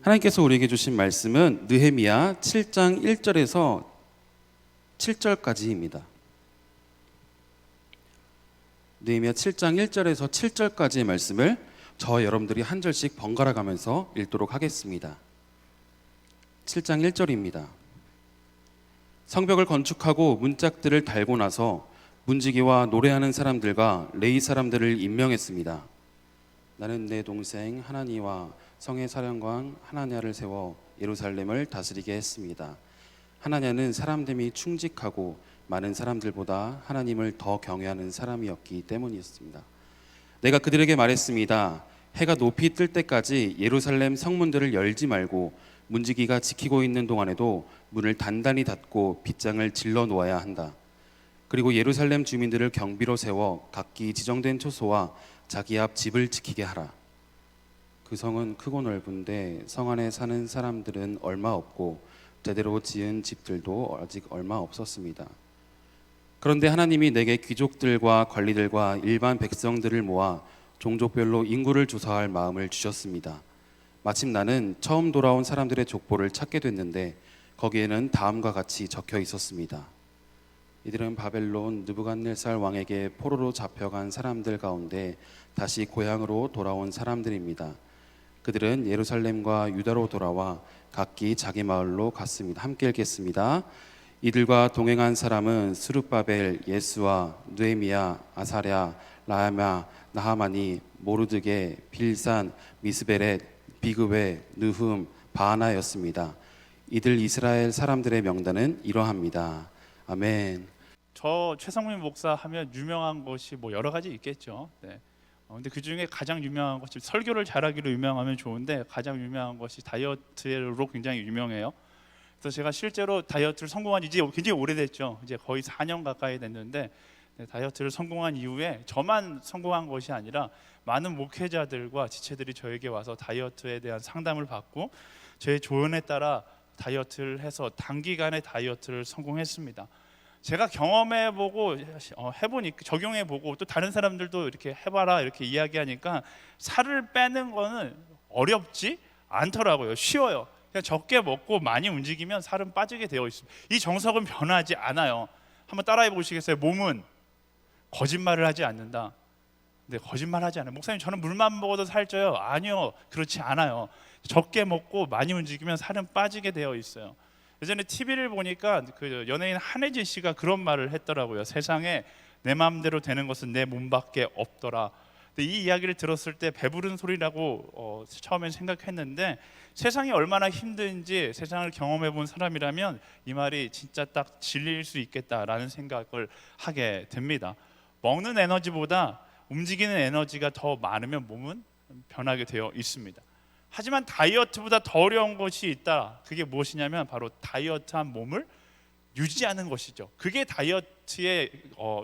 하나님께서 우리에게 주신 말씀은 느헤미야 7장 1절에서 7절까지입니다. 느헤미야 7장 1절에서 7절까지의 말씀을 저와 여러분들이 한 절씩 번갈아 가면서 읽도록 하겠습니다. 7장 1절입니다. 성벽을 건축하고 문짝들을 달고 나서 문지기와 노래하는 사람들과 레위 사람들을 임명했습니다. 나는 내 동생 하나니와 성의 사령관 하나냐를 세워 예루살렘을 다스리게 했습니다. 하나냐는 사람됨이 충직하고 많은 사람들보다 하나님을 더 경외하는 사람이었기 때문이었습니다. 내가 그들에게 말했습니다. 해가 높이 뜰 때까지 예루살렘 성문들을 열지 말고 문지기가 지키고 있는 동안에도 문을 단단히 닫고 빗장을 질러 놓아야 한다. 그리고 예루살렘 주민들을 경비로 세워 각기 지정된 초소와 자기 앞 집을 지키게 하라. 그 성은 크고 넓은데 성 안에 사는 사람들은 얼마 없고 제대로 지은 집들도 아직 얼마 없었습니다. 그런데 하나님이 내게 귀족들과 관리들과 일반 백성들을 모아 종족별로 인구를 조사할 마음을 주셨습니다. 마침 나는 처음 돌아온 사람들의 족보를 찾게 됐는데 거기에는 다음과 같이 적혀 있었습니다. 이들은 바벨론 느부갓네살 왕에게 포로로 잡혀간 사람들 가운데 다시 고향으로 돌아온 사람들입니다. 그들은 예루살렘과 유다로 돌아와 각기 자기 마을로 갔습니다. 함께 읽겠습니다. 이들과 동행한 사람은 스룹바벨, 예스와 느헤미야, 아사랴, 라야마, 나하마니, 모르드게, 빌산, 미스베렛, 비그웨, 느흠, 바하나였습니다. 이들 이스라엘 사람들의 명단은 이러합니다. 아멘. 저 최성민 목사 하면 유명한 것이 뭐 여러 가지 있겠죠. 네. 근데 그 중에 가장 유명한 것이 설교를 잘하기로 유명하면 좋은데 가장 유명한 것이 다이어트로 굉장히 유명해요. 그래서 제가 실제로 다이어트를 성공한 지 이제 굉장히 오래됐죠. 이제 거의 4년 가까이 됐는데 다이어트를 성공한 이후에 저만 성공한 것이 아니라 많은 목회자들과 지체들이 저에게 와서 다이어트에 대한 상담을 받고 제 조언에 따라 다이어트를 해서 단기간에 다이어트를 성공했습니다. 제가 경험해보고 해보니까 적용해보고 또 다른 사람들도 이렇게 해봐라 이렇게 이야기하니까 살을 빼는 거는 어렵지 않더라고요. 쉬워요. 그냥 적게 먹고 많이 움직이면 살은 빠지게 되어 있습니다. 이 정석은 변하지 않아요. 한번 따라해 보시겠어요? 몸은 거짓말을 하지 않는다. 근데 거짓말하지 않아요. 목사님 저는 물만 먹어도 살쪄요. 아니요, 그렇지 않아요. 적게 먹고 많이 움직이면 살은 빠지게 되어 있어요. 예전에 TV를 보니까 그 연예인 한혜진 씨가 그런 말을 했더라고요. 세상에 내 마음대로 되는 것은 내 몸밖에 없더라. 근데 이 이야기를 들었을 때 배부른 소리라고 처음엔 생각했는데 세상이 얼마나 힘든지 세상을 경험해 본 사람이라면 이 말이 진짜 딱 진리일 수 있겠다라는 생각을 하게 됩니다. 먹는 에너지보다 움직이는 에너지가 더 많으면 몸은 변하게 되어 있습니다. 하지만 다이어트보다 더 어려운 것이 있다. 그게 무엇이냐면 바로 다이어트한 몸을 유지하는 것이죠. 그게 다이어트의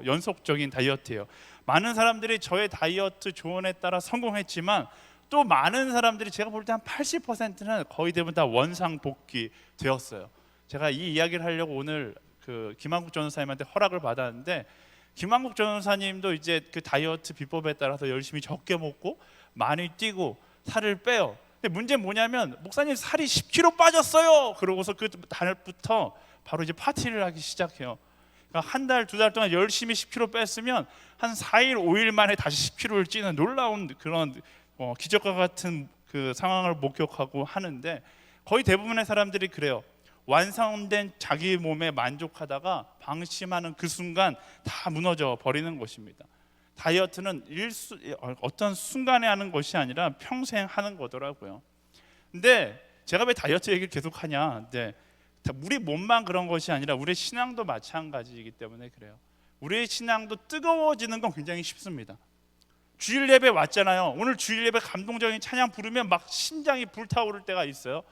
연속적인 다이어트예요. 많은 사람들이 저의 다이어트 조언에 따라 성공했지만 또 많은 사람들이 제가 볼 때 한 80%는 거의 대부분 다 원상복귀 되었어요. 제가 이 이야기를 하려고 오늘 그 김한국 전도사님한테 허락을 받았는데 김한국 전도사님도 이제 그 다이어트 비법에 따라서 열심히 적게 먹고 많이 뛰고 살을 빼요. 근데 문제는 뭐냐면 목사님 살이 10kg 빠졌어요. 그러고서 그 달부터 바로 이제 파티를 하기 시작해요. 그러니까 한 달, 두 달 동안 열심히 10kg 뺐으면 한 4일, 5일 만에 다시 10kg를 찌는 놀라운 그런 기적과 같은 그 상황을 목격하고 하는데 거의 대부분의 사람들이 그래요. 완성된 자기 몸에 만족하다가 방심하는 그 순간 다 무너져 버리는 것입니다. 다이어트는 어떤 순간에 하는 것이 아니라 평생 하는 거더라고요. 근데 제가 왜 다이어트 얘기를 계속 하냐? 근데 우리 몸만 그런 것이 아니라 우리의 신앙도 마찬가지이기 때문에 그래요. 우리의 신앙도 뜨거워지는 건 굉장히 쉽습니다. 주일 예배 왔잖아요. 오늘 주일 예배 감동적인 찬양 부르면 막 심장이 불타오를 때가 있어요.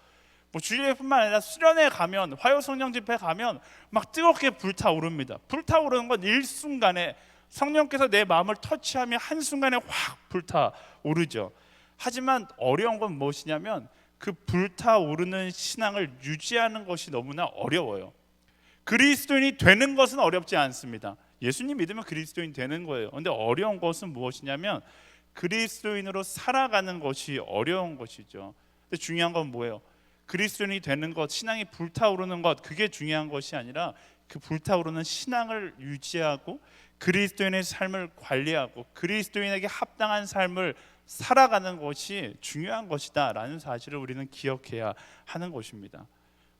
뭐 주일 예배뿐만 아니라 수련회 가면, 화요성령 집회 가면 막 뜨겁게 불타오릅니다. 불타오르는 건 일순간에 성령께서 내 마음을 터치하면 한순간에 확 불타오르죠. 하지만 어려운 건 무엇이냐면 그 불타오르는 신앙을 유지하는 것이 너무나 어려워요. 그리스도인이 되는 것은 어렵지 않습니다. 예수님 믿으면 그리스도인 되는 거예요. 그런데 어려운 것은 무엇이냐면 그리스도인으로 살아가는 것이 어려운 것이죠. 근데 중요한 건 뭐예요? 그리스도인이 되는 것, 신앙이 불타오르는 것, 그게 중요한 것이 아니라 그 불타오르는 신앙을 유지하고 그리스도인의 삶을 관리하고 그리스도인에게 합당한 삶을 살아가는 것이 중요한 것이다 라는 사실을 우리는 기억해야 하는 것입니다.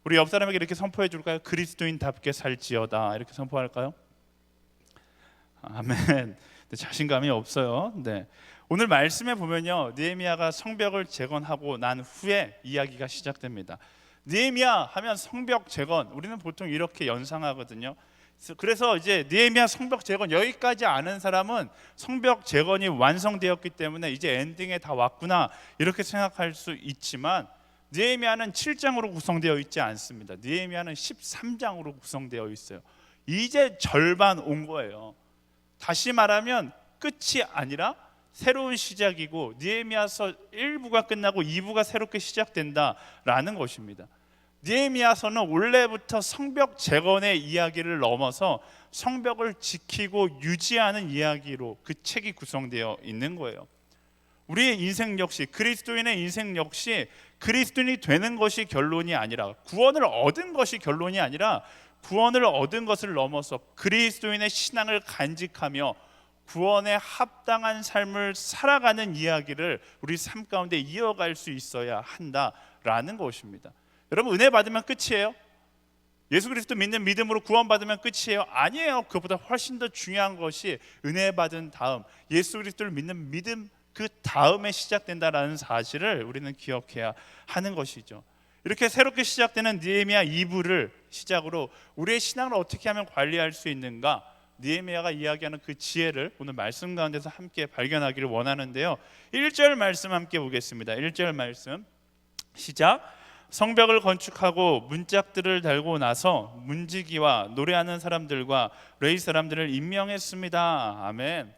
우리 옆 사람에게 이렇게 선포해 줄까요? 그리스도인답게 살지어다, 이렇게 선포할까요? 아멘. 자신감이 없어요. 네. 오늘 말씀에 보면요, 느헤미야가 성벽을 재건하고 난 후에 이야기가 시작됩니다. 느헤미야 하면 성벽 재건, 우리는 보통 이렇게 연상하거든요. 그래서 이제 느헤미야 성벽 재건, 여기까지 아는 사람은 성벽 재건이 완성되었기 때문에 이제 엔딩에 다 왔구나 이렇게 생각할 수 있지만, 느헤미야는 7장으로 구성되어 있지 않습니다. 느헤미야는 13장으로 구성되어 있어요. 이제 절반 온 거예요. 다시 말하면 끝이 아니라 새로운 시작이고, 느헤미야서 1부가 끝나고 2부가 새롭게 시작된다라는 것입니다. 느헤미야서는 원래부터 성벽 재건의 이야기를 넘어서 성벽을 지키고 유지하는 이야기로 그 책이 구성되어 있는 거예요. 우리의 인생 역시, 그리스도인의 인생 역시 그리스도인이 되는 것이 결론이 아니라, 구원을 얻은 것이 결론이 아니라, 구원을 얻은 것을 넘어서 그리스도인의 신앙을 간직하며 구원에 합당한 삶을 살아가는 이야기를 우리 삶 가운데 이어갈 수 있어야 한다라는 것입니다. 여러분, 은혜 받으면 끝이에요? 예수 그리스도 믿는 믿음으로 구원받으면 끝이에요? 아니에요. 그것보다 훨씬 더 중요한 것이 은혜 받은 다음 예수 그리스도를 믿는 믿음, 그 다음에 시작된다라는 사실을 우리는 기억해야 하는 것이죠. 이렇게 새롭게 시작되는 느헤미야 2부를 시작으로 우리의 신앙을 어떻게 하면 관리할 수 있는가, 느헤미야가 이야기하는 그 지혜를 오늘 말씀 가운데서 함께 발견하기를 원하는데요. 1절 말씀 함께 보겠습니다. 1절 말씀 시작. 성벽을 건축하고 문짝들을 달고 나서 문지기와 노래하는 사람들과 레위 사람들을 임명했습니다. 아멘.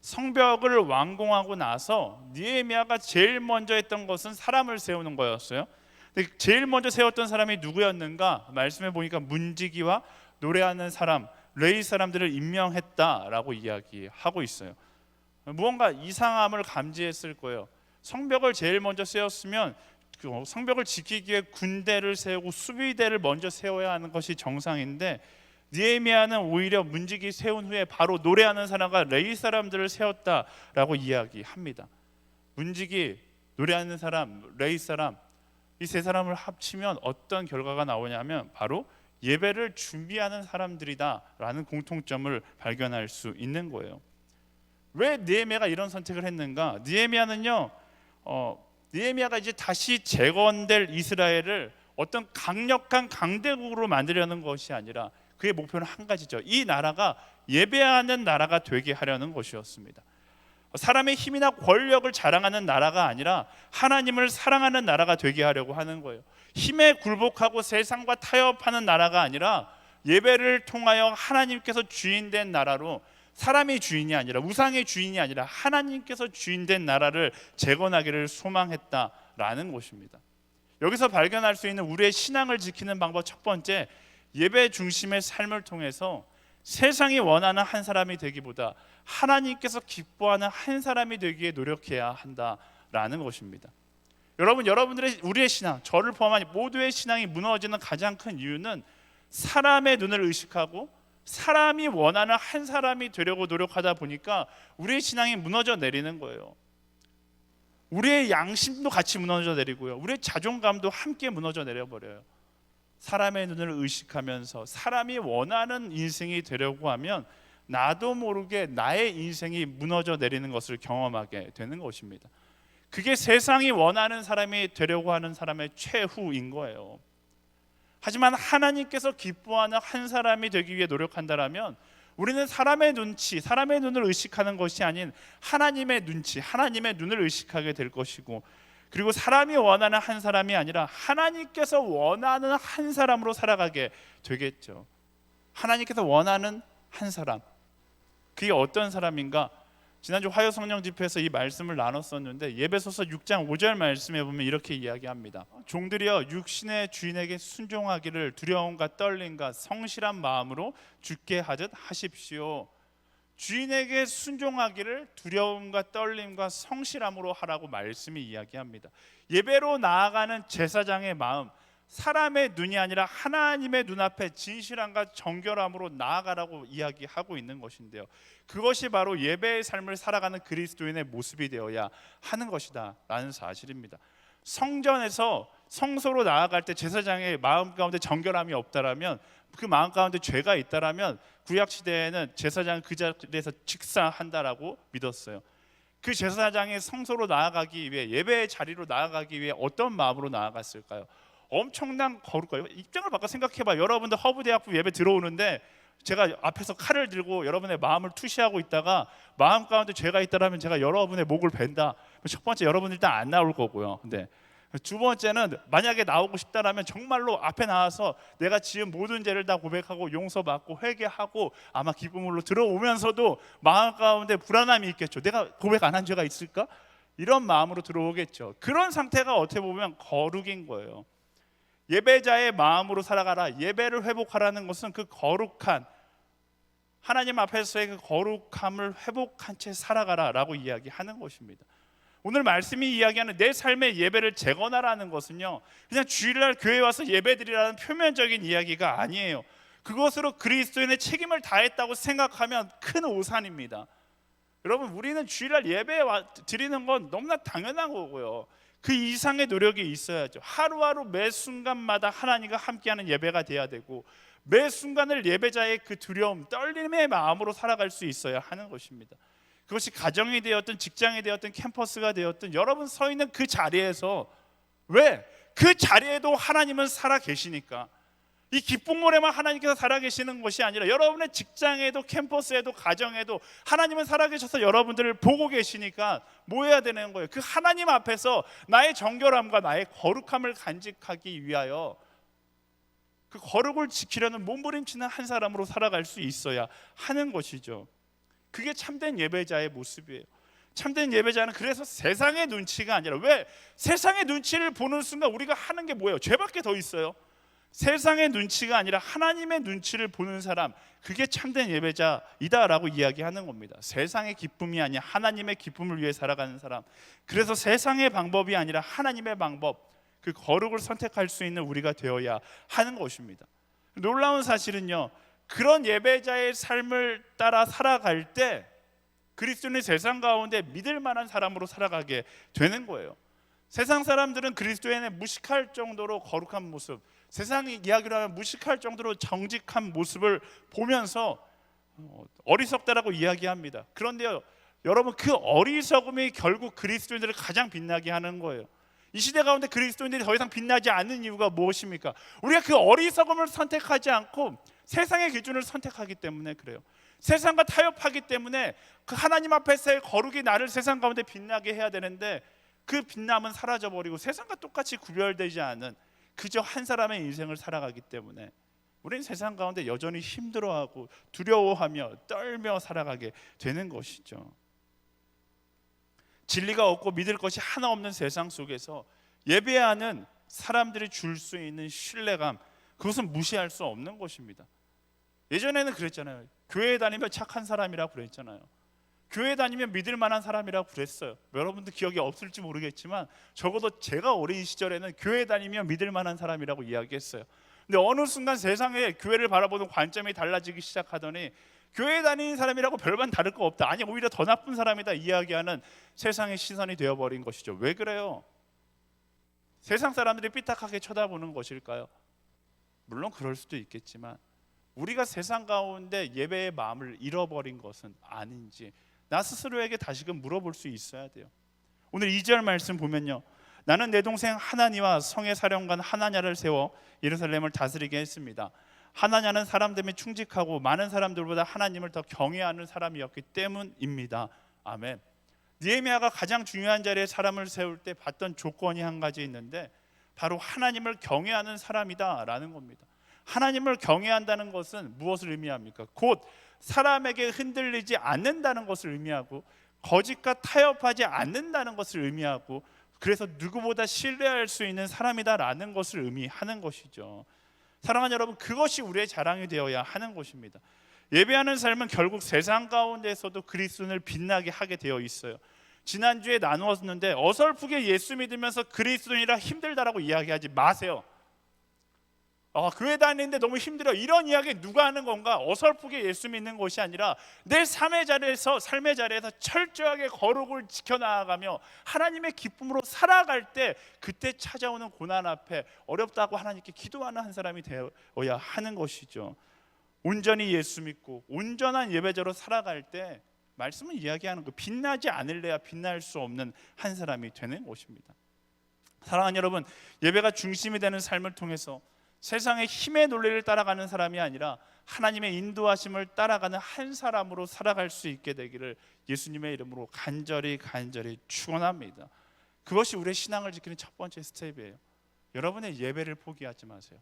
성벽을 완공하고 나서 느헤미야가 제일 먼저 했던 것은 사람을 세우는 거였어요. 근데 제일 먼저 세웠던 사람이 누구였는가? 말씀해 보니까 문지기와 노래하는 사람, 레위 사람들을 임명했다라고 이야기하고 있어요. 무언가 이상함을 감지했을 거예요. 성벽을 제일 먼저 세웠으면 성벽을 지키기 위해 군대를 세우고 수비대를 먼저 세워야 하는 것이 정상인데, 느헤미야는 오히려 문지기 세운 후에 바로 노래하는 사람과 레위 사람들을 세웠다라고 이야기합니다. 문지기, 노래하는 사람, 레위 사람, 이 세 사람을 합치면 어떤 결과가 나오냐면 바로 예배를 준비하는 사람들이다라는 공통점을 발견할 수 있는 거예요. 왜 느헤미야가 이런 선택을 했는가? 느헤미야가 이제 다시 재건될 이스라엘을 어떤 강력한 강대국으로 만들려는 것이 아니라 그의 목표는 한 가지죠. 이 나라가 예배하는 나라가 되게 하려는 것이었습니다. 사람의 힘이나 권력을 자랑하는 나라가 아니라 하나님을 사랑하는 나라가 되게 하려고 하는 거예요. 힘에 굴복하고 세상과 타협하는 나라가 아니라 예배를 통하여 하나님께서 주인된 나라로, 사람의 주인이 아니라, 우상의 주인이 아니라 하나님께서 주인된 나라를 재건하기를 소망했다라는 것입니다. 여기서 발견할 수 있는 우리의 신앙을 지키는 방법, 첫 번째, 예배 중심의 삶을 통해서 세상이 원하는 한 사람이 되기보다 하나님께서 기뻐하는 한 사람이 되기에 노력해야 한다라는 것입니다. 여러분들의, 우리의 신앙, 저를 포함한 모두의 신앙이 무너지는 가장 큰 이유는 사람의 눈을 의식하고 사람이 원하는 한 사람이 되려고 노력하다 보니까 우리의 신앙이 무너져 내리는 거예요. 우리의 양심도 같이 무너져 내리고요, 우리의 자존감도 함께 무너져 내려버려요. 사람의 눈을 의식하면서 사람이 원하는 인생이 되려고 하면 나도 모르게 나의 인생이 무너져 내리는 것을 경험하게 되는 것입니다. 그게 세상이 원하는 사람이 되려고 하는 사람의 최후인 거예요. 하지만 하나님께서 기뻐하는 한 사람이 되기 위해 노력한다면 우리는 사람의 눈치, 사람의 눈을 의식하는 것이 아닌 하나님의 눈치, 하나님의 눈을 의식하게 될 것이고, 그리고 사람이 원하는 한 사람이 아니라 하나님께서 원하는 한 사람으로 살아가게 되겠죠. 하나님께서 원하는 한 사람, 그게 어떤 사람인가? 지난주 화요 성령 집회에서 이 말씀을 나눴었는데, 예배소서 6장 5절 말씀에 보면 이렇게 이야기합니다. 종들이여 육신의 주인에게 순종하기를 두려움과 떨림과 성실한 마음으로 주께 하듯 하십시오. 주인에게 순종하기를 두려움과 떨림과 성실함으로 하라고 말씀이 이야기합니다. 예배로 나아가는 제사장의 마음, 사람의 눈이 아니라 하나님의 눈앞에 진실함과 정결함으로 나아가라고 이야기하고 있는 것인데요, 그것이 바로 예배의 삶을 살아가는 그리스도인의 모습이 되어야 하는 것이다 라는 사실입니다. 성전에서 성소로 나아갈 때 제사장의 마음 가운데 정결함이 없다라면, 그 마음 가운데 죄가 있다라면 구약 시대에는 제사장은 그 자리에서 직사한다라고 믿었어요. 그 제사장이 성소로 나아가기 위해, 예배의 자리로 나아가기 위해 어떤 마음으로 나아갔을까요? 엄청난 거룩가요. 입장을 바꿔 생각해봐. 여러분들 허브대학부 예배 들어오는데 제가 앞에서 칼을 들고 여러분의 마음을 투시하고 있다가 마음 가운데 죄가 있다라면 제가 여러분의 목을 벤다. 첫 번째, 여러분 일단 안 나올 거고요. 근데 두 번째는, 만약에 나오고 싶다라면 정말로 앞에 나와서 내가 지은 모든 죄를 다 고백하고 용서받고 회개하고 아마 기쁨으로 들어오면서도 마음 가운데 불안함이 있겠죠. 내가 고백 안 한 죄가 있을까? 이런 마음으로 들어오겠죠. 그런 상태가 어떻게 보면 거룩인 거예요. 예배자의 마음으로 살아가라, 예배를 회복하라는 것은 그 거룩한, 하나님 앞에서의 그 거룩함을 회복한 채 살아가라 라고 이야기하는 것입니다. 오늘 말씀이 이야기하는 내 삶의 예배를 재건하라는 것은요, 그냥 주일날 교회에 와서 예배드리라는 표면적인 이야기가 아니에요. 그것으로 그리스도인의 책임을 다했다고 생각하면 큰 오산입니다. 여러분, 우리는 주일날 예배 드리는 건 너무나 당연한 거고요, 그 이상의 노력이 있어야죠. 하루하루 매 순간마다 하나님과 함께하는 예배가 돼야 되고, 매 순간을 예배자의 그 두려움, 떨림의 마음으로 살아갈 수 있어야 하는 것입니다. 그것이 가정이 되었든 직장이 되었든 캠퍼스가 되었든 여러분 서 있는 그 자리에서, 왜? 그 자리에도 하나님은 살아 계시니까. 이 기쁨모래만 하나님께서 살아 계시는 것이 아니라 여러분의 직장에도 캠퍼스에도 가정에도 하나님은 살아 계셔서 여러분들을 보고 계시니까 뭐 해야 되는 거예요? 그 하나님 앞에서 나의 정결함과 나의 거룩함을 간직하기 위하여 그 거룩을 지키려는 몸부림치는 한 사람으로 살아갈 수 있어야 하는 것이죠. 그게 참된 예배자의 모습이에요. 참된 예배자는 그래서 세상의 눈치가 아니라, 왜? 세상의 눈치를 보는 순간 우리가 하는 게 뭐예요? 죄밖에 더 있어요. 세상의 눈치가 아니라 하나님의 눈치를 보는 사람, 그게 참된 예배자이다라고 이야기하는 겁니다. 세상의 기쁨이 아니라 하나님의 기쁨을 위해 살아가는 사람, 그래서 세상의 방법이 아니라 하나님의 방법, 그 거룩을 선택할 수 있는 우리가 되어야 하는 것입니다. 놀라운 사실은요, 그런 예배자의 삶을 따라 살아갈 때 그리스도인의 세상 가운데 믿을 만한 사람으로 살아가게 되는 거예요. 세상 사람들은 그리스도인의 무식할 정도로 거룩한 모습, 세상 이야기로 하면 무식할 정도로 정직한 모습을 보면서 어리석다라고 이야기합니다. 그런데요, 여러분, 그 어리석음이 결국 그리스도인들을 가장 빛나게 하는 거예요. 이 시대 가운데 그리스도인들이 더 이상 빛나지 않는 이유가 무엇입니까? 우리가 그 어리석음을 선택하지 않고 세상의 기준을 선택하기 때문에 그래요. 세상과 타협하기 때문에 그 하나님 앞에서의 거룩이 나를 세상 가운데 빛나게 해야 되는데, 그 빛남은 사라져버리고 세상과 똑같이 구별되지 않은 그저 한 사람의 인생을 살아가기 때문에 우리는 세상 가운데 여전히 힘들어하고 두려워하며 떨며 살아가게 되는 것이죠. 진리가 없고 믿을 것이 하나 없는 세상 속에서 예배하는 사람들이 줄 수 있는 신뢰감, 그것은 무시할 수 없는 것입니다. 예전에는 그랬잖아요. 교회에 다니면 착한 사람이라고 그랬잖아요. 교회 다니면 믿을 만한 사람이라고 그랬어요. 여러분들 기억이 없을지 모르겠지만 적어도 제가 어린 시절에는 교회 다니면 믿을 만한 사람이라고 이야기했어요. 근데 어느 순간 세상에 교회를 바라보는 관점이 달라지기 시작하더니 교회 다니는 사람이라고 별반 다를 거 없다, 아니 오히려 더 나쁜 사람이다 이야기하는 세상의 시선이 되어버린 것이죠. 왜 그래요? 세상 사람들이 삐딱하게 쳐다보는 것일까요? 물론 그럴 수도 있겠지만 우리가 세상 가운데 예배의 마음을 잃어버린 것은 아닌지 나 스스로에게 다시금 물어볼 수 있어야 돼요. 오늘 2절 말씀 보면요, 나는 내 동생 하나니와 성의 사령관 하나냐를 세워 예루살렘을 다스리게 했습니다. 하나냐는 사람됨에 충직하고 많은 사람들보다 하나님을 더 경외하는 사람이었기 때문입니다. 아멘. 느헤미야가 가장 중요한 자리에 사람을 세울 때 봤던 조건이 한 가지 있는데, 바로 하나님을 경외하는 사람이다라는 겁니다. 하나님을 경외한다는 것은 무엇을 의미합니까? 곧 사람에게 흔들리지 않는다는 것을 의미하고, 거짓과 타협하지 않는다는 것을 의미하고, 그래서 누구보다 신뢰할 수 있는 사람이다라는 것을 의미하는 것이죠. 사랑하는 여러분, 그것이 우리의 자랑이 되어야 하는 것입니다. 예배하는 삶은 결국 세상 가운데서도 그리스도인을 빛나게 하게 되어 있어요. 지난주에 나누었는데 어설프게 예수 믿으면서 그리스도인이라 힘들다라고 이야기하지 마세요. 교회 다니는데 너무 힘들어, 이런 이야기 누가 하는 건가? 어설프게 예수 믿는 것이 아니라 내 삶의 자리에서 철저하게 거룩을 지켜나가며 하나님의 기쁨으로 살아갈 때, 그때 찾아오는 고난 앞에 어렵다고 하나님께 기도하는 한 사람이 되어야 하는 것이죠. 온전히 예수 믿고 온전한 예배자로 살아갈 때 말씀은 이야기하는 거, 빛나지 않을래야 빛날 수 없는 한 사람이 되는 것입니다. 사랑하는 여러분, 예배가 중심이 되는 삶을 통해서 세상의 힘의 논리를 따라가는 사람이 아니라 하나님의 인도하심을 따라가는 한 사람으로 살아갈 수 있게 되기를 예수님의 이름으로 간절히 축원합니다. 그것이 우리의 신앙을 지키는 첫 번째 스텝이에요. 여러분의 예배를 포기하지 마세요.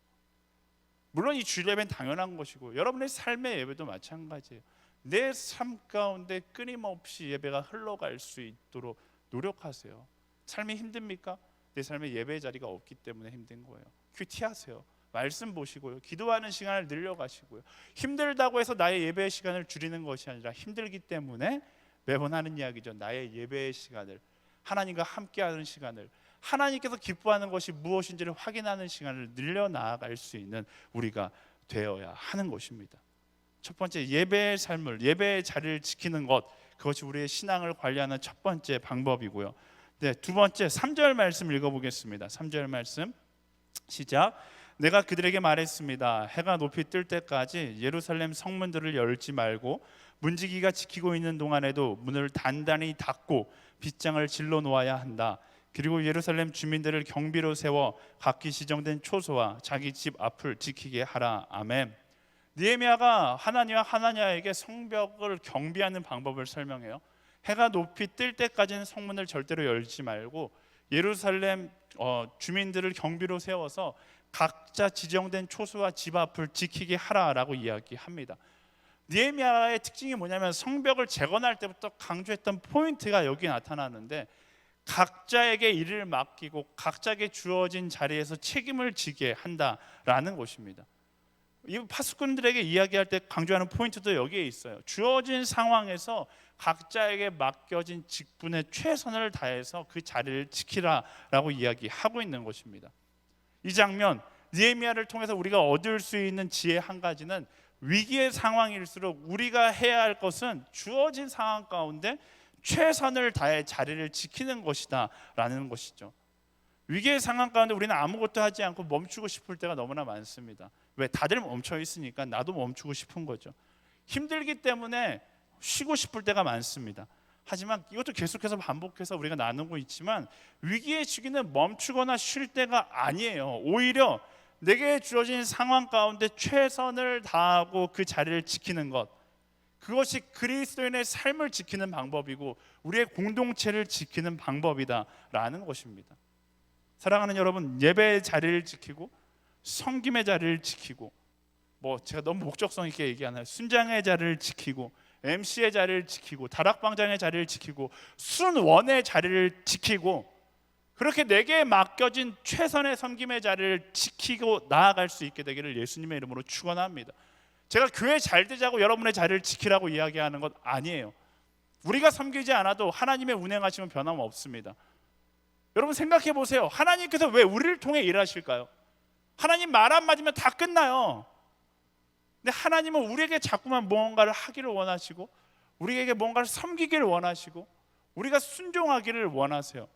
물론 이 주일 예배는 당연한 것이고 여러분의 삶의 예배도 마찬가지예요. 내 삶 가운데 끊임없이 예배가 흘러갈 수 있도록 노력하세요. 삶이 힘듭니까? 내 삶에 예배의 자리가 없기 때문에 힘든 거예요. 큐티하세요. 말씀 보시고요, 기도하는 시간을 늘려가시고요. 힘들다고 해서 나의 예배의 시간을 줄이는 것이 아니라 힘들기 때문에 매번 하는 이야기죠. 나의 예배의 시간을, 하나님과 함께하는 시간을, 하나님께서 기뻐하는 것이 무엇인지를 확인하는 시간을 늘려나갈 수 있는 우리가 되어야 하는 것입니다. 첫 번째, 예배의 삶을, 예배의 자리를 지키는 것, 그것이 우리의 신앙을 관리하는 첫 번째 방법이고요. 네, 두 번째 3절 말씀 읽어보겠습니다. 3절 말씀 시작. 내가 그들에게 말했습니다. 해가 높이 뜰 때까지 예루살렘 성문들을 열지 말고 문지기가 지키고 있는 동안에도 문을 단단히 닫고 빗장을 질러 놓아야 한다. 그리고 예루살렘 주민들을 경비로 세워 각기 지정된 초소와 자기 집 앞을 지키게 하라. 아멘. 느헤미야가 하나니와 하나냐에게 성벽을 경비하는 방법을 설명해요. 해가 높이 뜰 때까지는 성문을 절대로 열지 말고 예루살렘 주민들을 경비로 세워서 각자 지정된 초소와 집 앞을 지키게 하라라고 이야기합니다. 느헤미야의 특징이 뭐냐면 성벽을 재건할 때부터 강조했던 포인트가 여기 나타나는데, 각자에게 일을 맡기고 각자에게 주어진 자리에서 책임을 지게 한다라는 것입니다. 이 파수꾼들에게 이야기할 때 강조하는 포인트도 여기에 있어요. 주어진 상황에서 각자에게 맡겨진 직분에 최선을 다해서 그 자리를 지키라라고 이야기하고 있는 것입니다. 이 장면, 느헤미야를 통해서 우리가 얻을 수 있는 지혜 한 가지는, 위기의 상황일수록 우리가 해야 할 것은 주어진 상황 가운데 최선을 다해 자리를 지키는 것이다 라는 것이죠. 위기의 상황 가운데 우리는 아무것도 하지 않고 멈추고 싶을 때가 너무나 많습니다. 왜? 다들 멈춰 있으니까 나도 멈추고 싶은 거죠. 힘들기 때문에 쉬고 싶을 때가 많습니다. 하지만 이것도 계속해서 반복해서 우리가 나누고 있지만, 위기의 시기는 멈추거나 쉴 때가 아니에요. 오히려 내게 주어진 상황 가운데 최선을 다하고 그 자리를 지키는 것, 그것이 그리스도인의 삶을 지키는 방법이고 우리의 공동체를 지키는 방법이다라는 것입니다. 사랑하는 여러분, 예배의 자리를 지키고 섬김의 자리를 지키고, 제가 너무 목적성 있게 얘기하나요? 순장의 자리를 지키고 MC의 자리를 지키고 다락방장의 자리를 지키고 순원의 자리를 지키고, 그렇게 내게 맡겨진 최선의 섬김의 자리를 지키고 나아갈 수 있게 되기를 예수님의 이름으로 축원합니다. 제가 교회 잘 되자고 여러분의 자리를 지키라고 이야기하는 것 아니에요. 우리가 섬기지 않아도 하나님의 운행하심은 변함없습니다. 여러분 생각해 보세요. 하나님께서 왜 우리를 통해 일하실까요? 하나님 말 한마디면 다 끝나요. 근데 하나님은 우리에게 자꾸만 무언가를 하기를 원하시고, 우리에게 뭔가를 섬기기를 원하시고, 우리가 순종하기를 원하세요.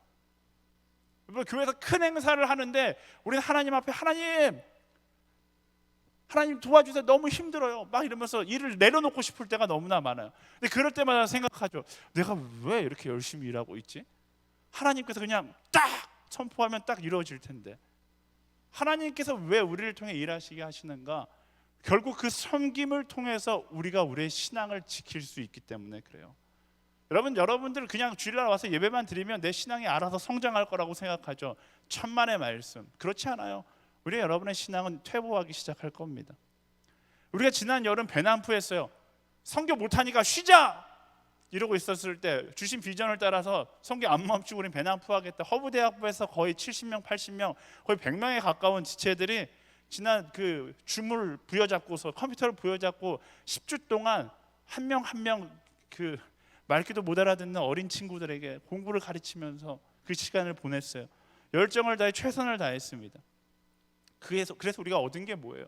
교회에서 큰 행사를 하는데 우리는 하나님 앞에 하나님 도와주세요, 너무 힘들어요 막 이러면서 일을 내려놓고 싶을 때가 너무나 많아요. 근데 그럴 때마다 생각하죠. 내가 왜 이렇게 열심히 일하고 있지? 하나님께서 그냥 딱 선포하면 딱 이루어질 텐데, 하나님께서 왜 우리를 통해 일하시게 하시는가? 결국 그 섬김을 통해서 우리가 우리의 신앙을 지킬 수 있기 때문에 그래요. 여러분들 그냥 주일날 와서 예배만 드리면 내 신앙이 알아서 성장할 거라고 생각하죠. 천만의 말씀, 그렇지 않아요. 우리 여러분의 신앙은 퇴보하기 시작할 겁니다. 우리가 지난 여름 배낭프 했어요. 선교 못하니까 쉬자 이러고 있었을 때 주신 비전을 따라서 선교 안 멈추고 우린 배낭프 하겠다. 허브대학부에서 거의 70명 80명 거의 100명에 가까운 지체들이 지난 그 줌을 부여잡고서 컴퓨터를 부여잡고 10주 동안 한 명 한 명 그 말귀도 못 알아듣는 어린 친구들에게 공부를 가르치면서 그 시간을 보냈어요. 열정을 다해 최선을 다했습니다. 그래서 우리가 얻은 게 뭐예요?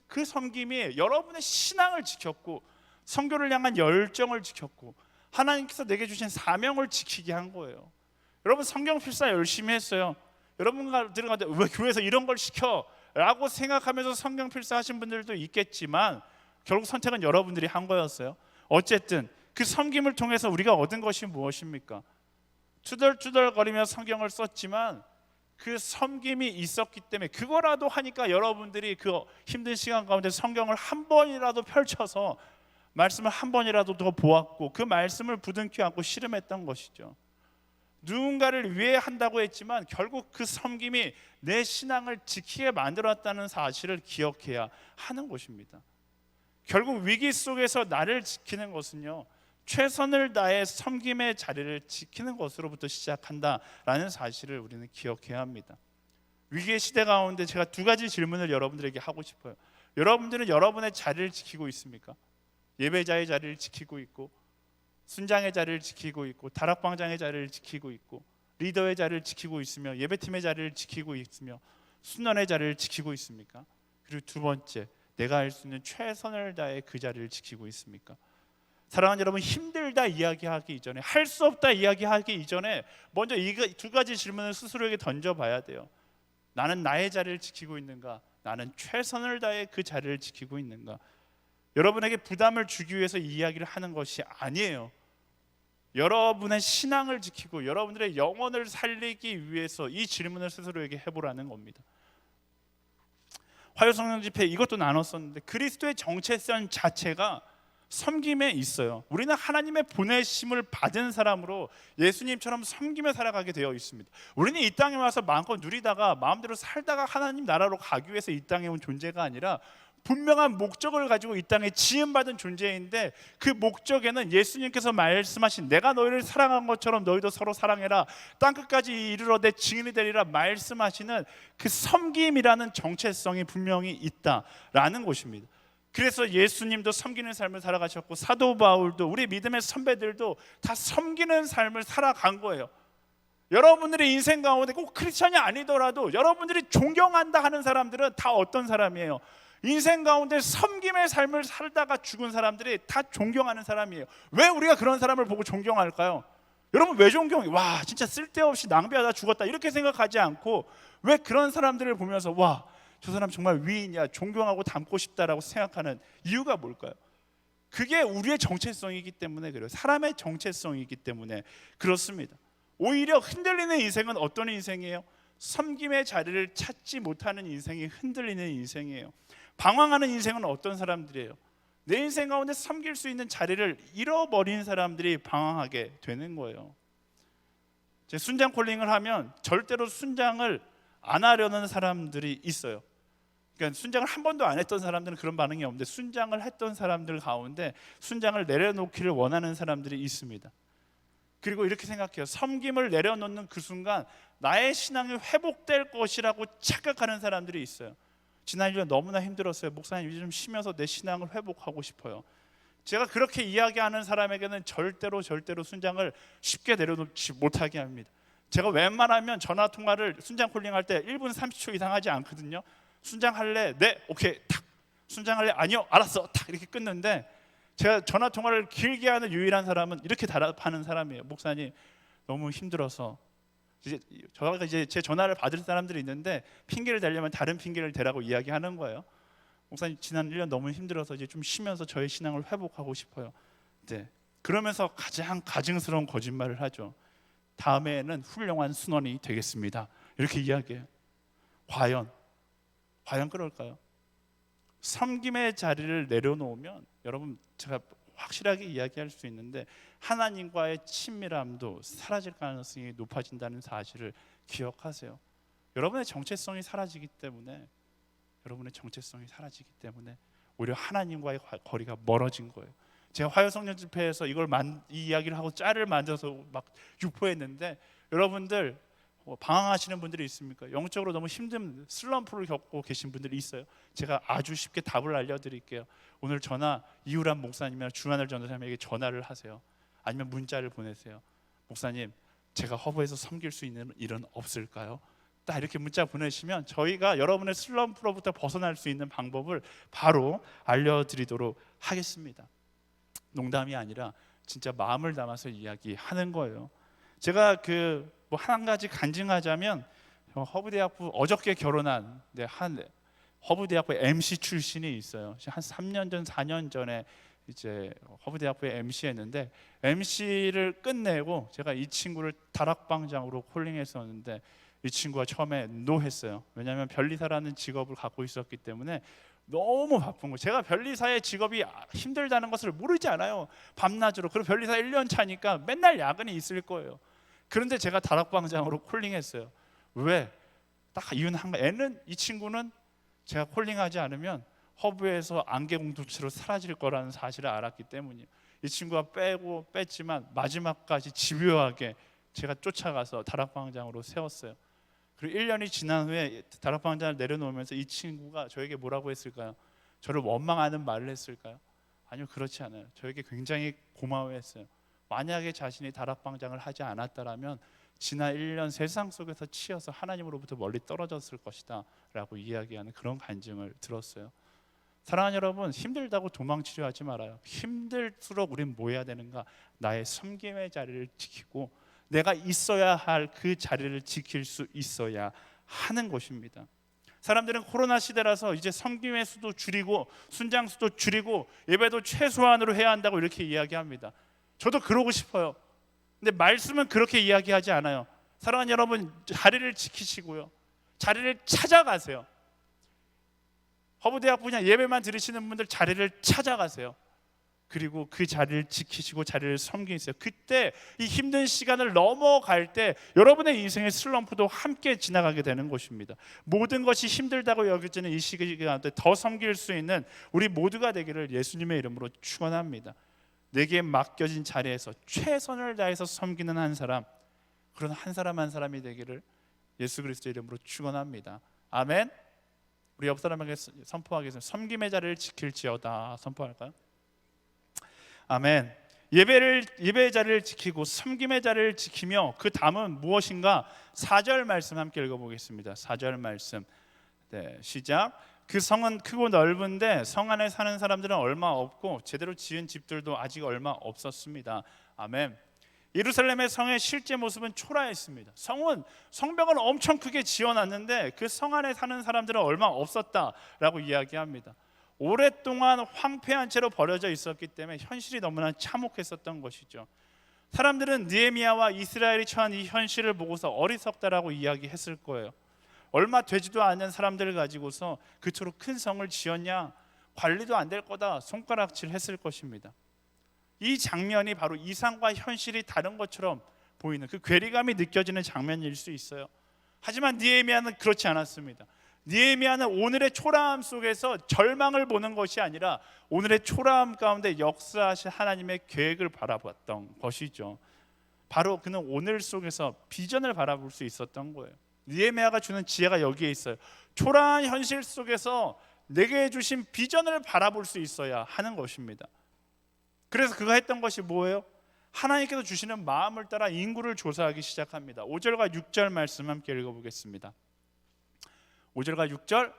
그 섬김이 여러분의 신앙을 지켰고 선교를 향한 열정을 지켰고 하나님께서 내게 주신 사명을 지키게 한 거예요. 여러분 성경 필사 열심히 했어요. 여러분들 가운데 왜 교회에서 이런 걸 시켜? 라고 생각하면서 성경 필사 하신 분들도 있겠지만 결국 선택은 여러분들이 한 거였어요. 어쨌든 그 섬김을 통해서 우리가 얻은 것이 무엇입니까? 투덜투덜거리며 성경을 썼지만 그 섬김이 있었기 때문에 그거라도 하니까 여러분들이 그 힘든 시간 가운데 성경을 한 번이라도 펼쳐서 말씀을 한 번이라도 더 보았고 그 말씀을 부둥켜 안고 씨름했던 것이죠. 누군가를 위해 한다고 했지만 결국 그 섬김이 내 신앙을 지키게 만들었다는 사실을 기억해야 하는 것입니다. 결국 위기 속에서 나를 지키는 것은요, 최선을 다해 섬김의 자리를 지키는 것으로부터 시작한다라는 사실을 우리는 기억해야 합니다. 위기의 시대 가운데 제가 두 가지 질문을 여러분들에게 하고 싶어요. 여러분들은 여러분의 자리를 지키고 있습니까? 예배자의 자리를 지키고 있고, 순장의 자리를 지키고 있고, 다락방장의 자리를 지키고 있고, 리더의 자리를 지키고 있으며, 예배팀의 자리를 지키고 있으며, 순원의 자리를 지키고 있습니까? 그리고 두 번째, 내가 할 수 있는 최선을 다해 그 자리를 지키고 있습니까? 사랑하는 여러분, 힘들다 이야기하기 이전에, 할 수 없다 이야기하기 이전에 먼저 이 두 가지 질문을 스스로에게 던져봐야 돼요. 나는 나의 자리를 지키고 있는가? 나는 최선을 다해 그 자리를 지키고 있는가? 여러분에게 부담을 주기 위해서 이 이야기를 하는 것이 아니에요. 여러분의 신앙을 지키고 여러분들의 영혼을 살리기 위해서 이 질문을 스스로에게 해보라는 겁니다. 화요성령 집회 이것도 나눴었는데 그리스도의 정체성 자체가 섬김에 있어요. 우리는 하나님의 보내심을 받은 사람으로 예수님처럼 섬기며 살아가게 되어 있습니다. 우리는 이 땅에 와서 마음껏 누리다가 마음대로 살다가 하나님 나라로 가기 위해서 이 땅에 온 존재가 아니라 분명한 목적을 가지고 이 땅에 지음받은 존재인데 그 목적에는 예수님께서 말씀하신 내가 너희를 사랑한 것처럼 너희도 서로 사랑해라 땅끝까지 이르러 내 증인이 되리라 말씀하시는 그 섬김이라는 정체성이 분명히 있다라는 것입니다. 그래서 예수님도 섬기는 삶을 살아가셨고 사도 바울도 우리 믿음의 선배들도 다 섬기는 삶을 살아간 거예요. 여러분들의 인생 가운데 꼭 크리스천이 아니더라도 여러분들이 존경한다 하는 사람들은 다 어떤 사람이에요? 인생 가운데 섬김의 삶을 살다가 죽은 사람들이 다 존경하는 사람이에요. 왜 우리가 그런 사람을 보고 존경할까요? 여러분 왜 존경해요? 와 진짜 쓸데없이 낭비하다 죽었다 이렇게 생각하지 않고 왜 그런 사람들을 보면서 와 저 사람 정말 위인이야 존경하고 닮고 싶다라고 생각하는 이유가 뭘까요? 그게 우리의 정체성이기 때문에 그래요. 사람의 정체성이기 때문에 그렇습니다. 오히려 흔들리는 인생은 어떤 인생이에요? 섬김의 자리를 찾지 못하는 인생이 흔들리는 인생이에요. 방황하는 인생은 어떤 사람들이에요? 내 인생 가운데 섬길 수 있는 자리를 잃어버린 사람들이 방황하게 되는 거예요. 제 순장 콜링을 하면 절대로 순장을 안 하려는 사람들이 있어요. 그러니까 순장을 한 번도 안 했던 사람들은 그런 반응이 없는데 순장을 했던 사람들 가운데 순장을 내려놓기를 원하는 사람들이 있습니다. 그리고 이렇게 생각해요. 섬김을 내려놓는 그 순간 나의 신앙이 회복될 것이라고 착각하는 사람들이 있어요. 지난 1년 너무나 힘들었어요. 목사님 요즘 쉬면서 내 신앙을 회복하고 싶어요. 제가 그렇게 이야기하는 사람에게는 절대로 순장을 쉽게 내려놓지 못하게 합니다. 제가 웬만하면 전화 통화를 순장 콜링할 때 1분 30초 이상 하지 않거든요. 순장 할래? 네, 오케이, 탁. 순장 할래? 아니요, 알았어, 탁 이렇게 끊는데 제가 전화 통화를 길게 하는 유일한 사람은 이렇게 답하는 사람이에요. 목사님 너무 힘들어서 저가 이제 제 전화를 받을 사람들이 있는데 핑계를 대려면 다른 핑계를 대라고 이야기하는 거예요. 목사님 지난 1년 너무 힘들어서 이제 좀 쉬면서 저의 신앙을 회복하고 싶어요. 네. 그러면서 가장 가증스러운 거짓말을 하죠. 다음에는 훌륭한 순원이 되겠습니다. 이렇게 이야기해요. 과연 그럴까요? 섬김의 자리를 내려놓으면 여러분 제가 확실하게 이야기할 수 있는데 하나님과의 친밀함도 사라질 가능성이 높아진다는 사실을 기억하세요. 여러분의 정체성이 사라지기 때문에 오히려 하나님과의 거리가 멀어진 거예요. 제가 화요성령 집회에서 이 이야기를 하고 짤을 만들어서 막 유포했는데 여러분들 방황하시는 분들이 있습니까? 영적으로 너무 힘든 슬럼프를 겪고 계신 분들이 있어요. 제가 아주 쉽게 답을 알려드릴게요. 오늘 전화 이우람 목사님이나 주한을 전도사님에게 전화를 하세요. 아니면 문자를 보내세요. 목사님, 제가 허브에서 섬길 수 있는 일은 없을까요? 딱 이렇게 문자 보내시면 저희가 여러분의 슬럼프로부터 벗어날 수 있는 방법을 바로 알려드리도록 하겠습니다. 농담이 아니라 진짜 마음을 담아서 이야기하는 거예요. 제가 한 가지 간증하자면, 허브대학부 어저께 결혼한 한 허브대학부 MC 출신이 있어요. 한 3년 전, 4년 전에 이제 허브대학부에 MC했는데, MC를 끝내고 제가 이 친구를 다락방장으로 콜링했었는데 이 친구가 처음에 노했어요. 왜냐하면 변리사라는 직업을 갖고 있었기 때문에 너무 바쁜 거. 제가 변리사의 직업이 힘들다는 것을 모르지 않아요. 밤낮으로. 그리고 변리사 1년 차니까 맨날 야근이 있을 거예요. 그런데 제가 다락방장으로 콜링했어요. 왜? 딱 이유는 한 가지. 이 친구는 제가 콜링하지 않으면 허브에서 안개 공동체로 사라질 거라는 사실을 알았기 때문이에요. 이 친구가 뺐지만 마지막까지 집요하게 제가 쫓아가서 다락방장으로 세웠어요. 그리고 1년이 지난 후에 다락방장을 내려놓으면서 이 친구가 저에게 뭐라고 했을까요? 저를 원망하는 말을 했을까요? 아니요, 그렇지 않아요. 저에게 굉장히 고마워했어요. 만약에 자신이 다락방장을 하지 않았다라면 지난 1년 세상 속에서 치여서 하나님으로부터 멀리 떨어졌을 것이다 라고 이야기하는 그런 간증을 들었어요. 사랑하는 여러분, 힘들다고 도망치려 하지 말아요. 힘들수록 우리는 뭐 해야 되는가? 나의 섬김의 자리를 지키고 내가 있어야 할 그 자리를 지킬 수 있어야 하는 것입니다. 사람들은 코로나 시대라서 이제 섬김의 수도 줄이고 순장 수도 줄이고 예배도 최소한으로 해야 한다고 이렇게 이야기합니다. 저도 그러고 싶어요. 근데 말씀은 그렇게 이야기하지 않아요. 사랑하는 여러분, 자리를 지키시고요, 자리를 찾아가세요. 허브대학 분야 예배만 들으시는 분들 자리를 찾아가세요. 그리고 그 자리를 지키시고 자리를 섬기세요. 그때 이 힘든 시간을 넘어갈 때 여러분의 인생의 슬럼프도 함께 지나가게 되는 것입니다. 모든 것이 힘들다고 여겨지는 이 시간에 더 섬길 수 있는 우리 모두가 되기를 예수님의 이름으로 축원합니다. 내게 맡겨진 자리에서 최선을 다해서 섬기는 한 사람, 그런 한 사람 한 사람이 되기를 예수 그리스도의 이름으로 축원합니다. 아멘. 우리 옆 사람에게 선포하겠습니다. 섬김의 자리를 지킬지어다. 선포할까요? 아멘. 예배의 자리를 지키고 섬김의 자리를 지키며 그 다음은 무엇인가? 4절 말씀 함께 읽어보겠습니다. 4절 말씀. 네, 시작. 그 성은 크고 넓은데 성 안에 사는 사람들은 얼마 없고 제대로 지은 집들도 아직 얼마 없었습니다. 아멘. 예루살렘의 성의 실제 모습은 초라했습니다. 성벽을 엄청 크게 지어놨는데 그 성 안에 사는 사람들은 얼마 없었다라고 이야기합니다. 오랫동안 황폐한 채로 버려져 있었기 때문에 현실이 너무나 참혹했었던 것이죠. 사람들은 느헤미야와 이스라엘이 처한 이 현실을 보고서 어리석다라고 이야기했을 거예요. 얼마 되지도 않은 사람들을 가지고서 그토록 큰 성을 지었냐, 관리도 안 될 거다, 손가락질 했을 것입니다. 이 장면이 바로 이상과 현실이 다른 것처럼 보이는 그 괴리감이 느껴지는 장면일 수 있어요. 하지만 느헤미야는 그렇지 않았습니다. 느헤미야는 오늘의 초라함 속에서 절망을 보는 것이 아니라 오늘의 초라함 가운데 역사하신 하나님의 계획을 바라봤던 것이죠. 바로 그는 오늘 속에서 비전을 바라볼 수 있었던 거예요. 느헤미야가 주는 지혜가 여기에 있어요. 초라한 현실 속에서 내게 주신 비전을 바라볼 수 있어야 하는 것입니다. 그래서 그가 했던 것이 뭐예요? 하나님께서 주시는 마음을 따라 인구를 조사하기 시작합니다. 5절과 6절 말씀 함께 읽어보겠습니다. 5절과 6절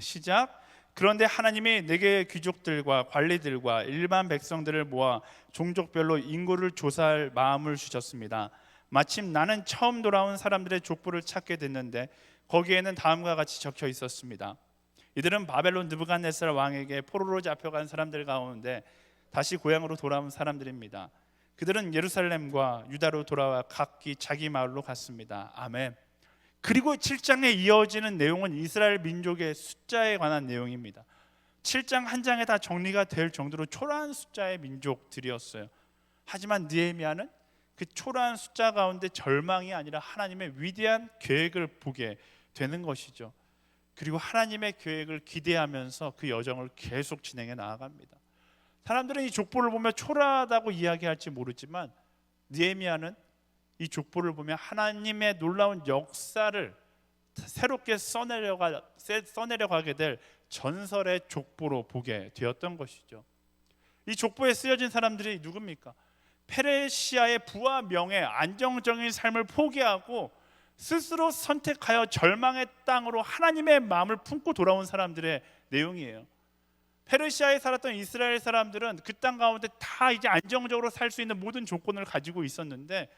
시작. 그런데 하나님이 내게 귀족들과 관리들과 일반 백성들을 모아 종족별로 인구를 조사할 마음을 주셨습니다. 마침 나는 처음 돌아온 사람들의 족보를 찾게 됐는데 거기에는 다음과 같이 적혀 있었습니다. 이들은 바벨론 느부갓네살 왕에게 포로로 잡혀간 사람들 가운데 다시 고향으로 돌아온 사람들입니다. 그들은 예루살렘과 유다로 돌아와 각기 자기 마을로 갔습니다. 아멘. 그리고 7장에 이어지는 내용은 이스라엘 민족의 숫자에 관한 내용입니다. 7장 한 장에 다 정리가 될 정도로 초라한 숫자의 민족들이었어요. 하지만 느헤미야는 그 초라한 숫자 가운데 절망이 아니라 하나님의 위대한 계획을 보게 되는 것이죠. 그리고 하나님의 계획을 기대하면서 그 여정을 계속 진행해 나아갑니다. 사람들은 이 족보를 보며 초라하다고 이야기할지 모르지만 느헤미야는 이 족보를 보면 하나님의 놀라운 역사를 새롭게 써내려가게 될 전설의 족보로 보게 되었던 것이죠. 이 족보에 쓰여진 사람들이 누굽니까? 페르시아의 부와 명예, 안정적인 삶을 포기하고 스스로 선택하여 절망의 땅으로 하나님의 마음을 품고 돌아온 사람들의 내용이에요. 페르시아에 살았던 이스라엘 사람들은 그 땅 가운데 다 이제 안정적으로 살 수 있는 모든 조건을 가지고 있었는데,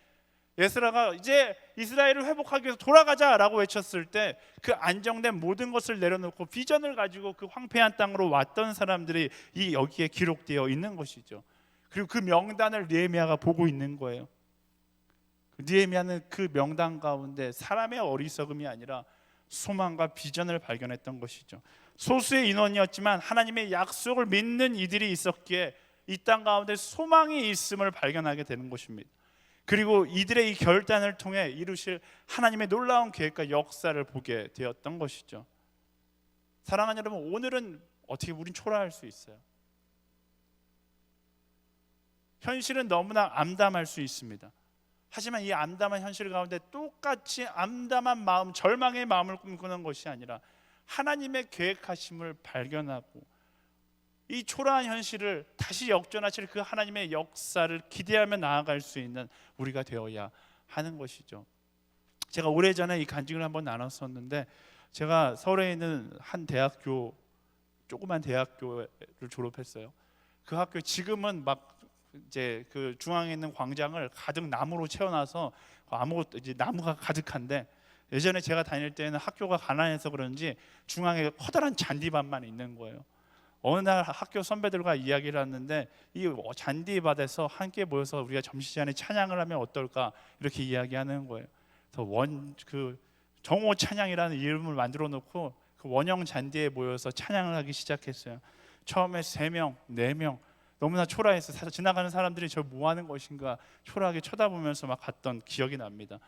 에스라가 이제 이스라엘을 회복하기 위해서 돌아가자라고 외쳤을 때 그 안정된 모든 것을 내려놓고 비전을 가지고 그 황폐한 땅으로 왔던 사람들이 이 여기에 기록되어 있는 것이죠. 그리고 그 명단을 느헤미야가 보고 있는 거예요. 느헤미야는 그 명단 가운데 사람의 어리석음이 아니라 소망과 비전을 발견했던 것이죠. 소수의 인원이었지만 하나님의 약속을 믿는 이들이 있었기에 이 땅 가운데 소망이 있음을 발견하게 되는 것입니다. 그리고 이들의 이 결단을 통해 이루실 하나님의 놀라운 계획과 역사를 보게 되었던 것이죠. 사랑하는 여러분, 오늘은 어떻게 우린 초라할 수 있어요. 현실은 너무나 암담할 수 있습니다. 하지만 이 암담한 현실 가운데 똑같이 암담한 마음, 절망의 마음을 꿈꾸는 것이 아니라 하나님의 계획하심을 발견하고 이 초라한 현실을 다시 역전하실 그 하나님의 역사를 기대하며 나아갈 수 있는 우리가 되어야 하는 것이죠. 제가 오래전에 이 간증을 한번 나눴었는데, 제가 서울에 있는 한 대학교, 조그만 대학교를 졸업했어요. 그 학교 지금은 막 이제 그 중앙에 있는 광장을 가득 나무로 채워놔서 아무것도 이제 나무가 가득한데, 예전에 제가 다닐 때는 학교가 가난해서 그런지 중앙에 커다란 잔디밭만 있는 거예요. 어느 날 학교 선배들과 이야기를 하는데 이 잔디밭에서 함께 모여서 우리가 점심시간에 찬양을 하면 어떨까 이렇게 이야기하는 거예요. 그래서 정오 찬양이라는 이름을 만들어 놓고 그 원형 잔디에 모여서 찬양을 하기 시작했어요. 처음에 3명, 4명 너무나 초라해서 지나가는 사람들이 저 뭐 하는 것인가 초라하게 쳐다보면서 막 갔던 기억이 납니다.